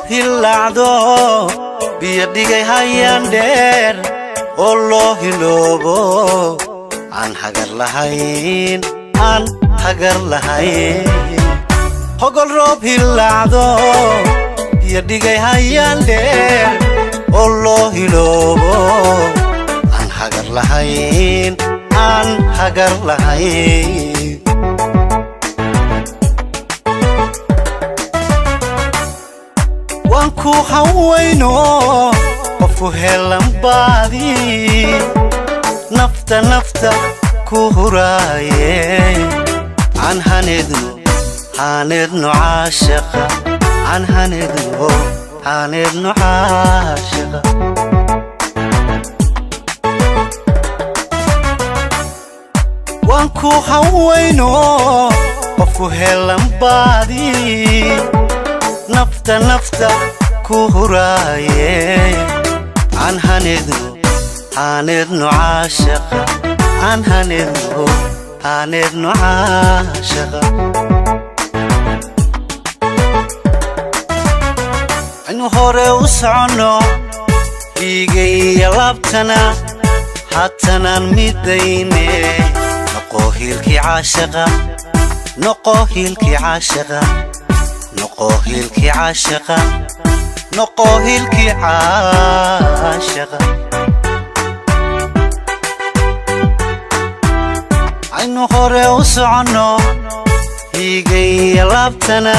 hilacdo biyadhigay hayaan dheer oo loo hiloobo aan hagar lahayn hogol roob hilacdo biyadhigay hayaan dheer oo loo hiloobo aan hagar lahayn waan ku hawayno qofku helan baadi nafta ku huraaye aan hanedno caashaqa aan hanedno caashaqa waan ku hawayno qofku helan baadi nafta ku huraaye aan hanedno caashaqa aan hanedno caashaqa anu hore u socono dhiigaya laabtana haatanaan midayne noqo hiilkii caashaqa noqo hiilkii caashaqa noqo hiilkii caashaqa noqo hiilkii caashaqa aynu hore u socono dhiigaya laabtana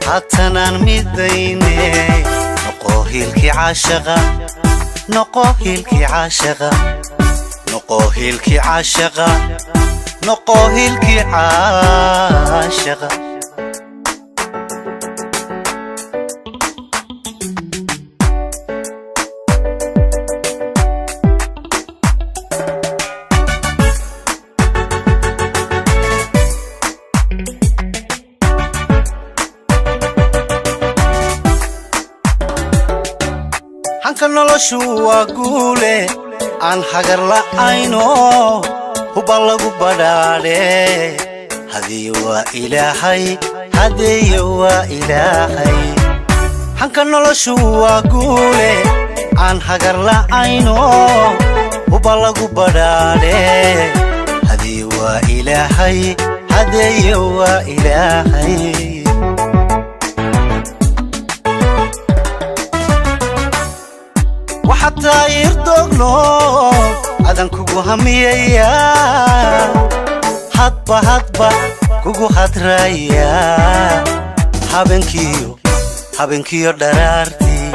haatanaan midayne noqo hiilkii caashaqa noqo hiilkii caashaqa noqo hiilkii caashaqa noqo hiilkii caashaqa hanka noloshu waa guule aan hagar la'ayno huba lagu badhaadhe hadiyo waa ilaahay hanka noloshu waa guule aan hagar la'ayno huba lagu badhaadhe hadiyo waa ilaahay وحتى يردقلو أذن كوكو هميايا هدبا كوكو هدرايا هابنكيو درارتي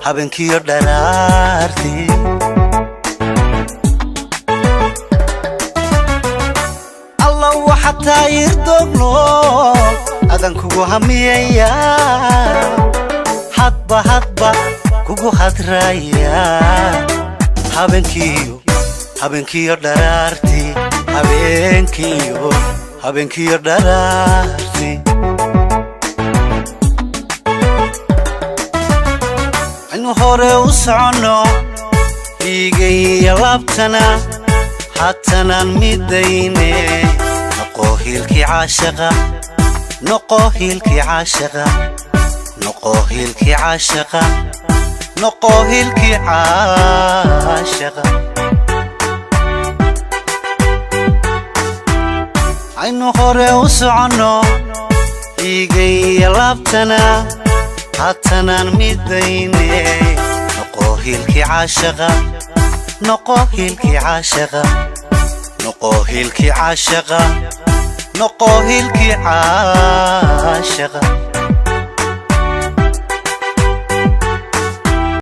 هابنكيو درارتي الله وحتى يردقلو أذن كوكو هميايا هدبا كوكو هدرايا هابنكيو درارتي هابنكيو درارتي عنو هوري وسعنو إيجي لابتنا حتنا ميديني نقو هيلكي عاشقة نقو هيلكي عاشقة نقو هيلكي عاشقة نقو هيلكي عاشقة عينو هوري وسعنو إيجي لابتنا حتنا ميديني نقو هيلكي عاشقة نقو هيلكي عاشقة نقو هيلكي عاشقة نقو هيلكي عاشقة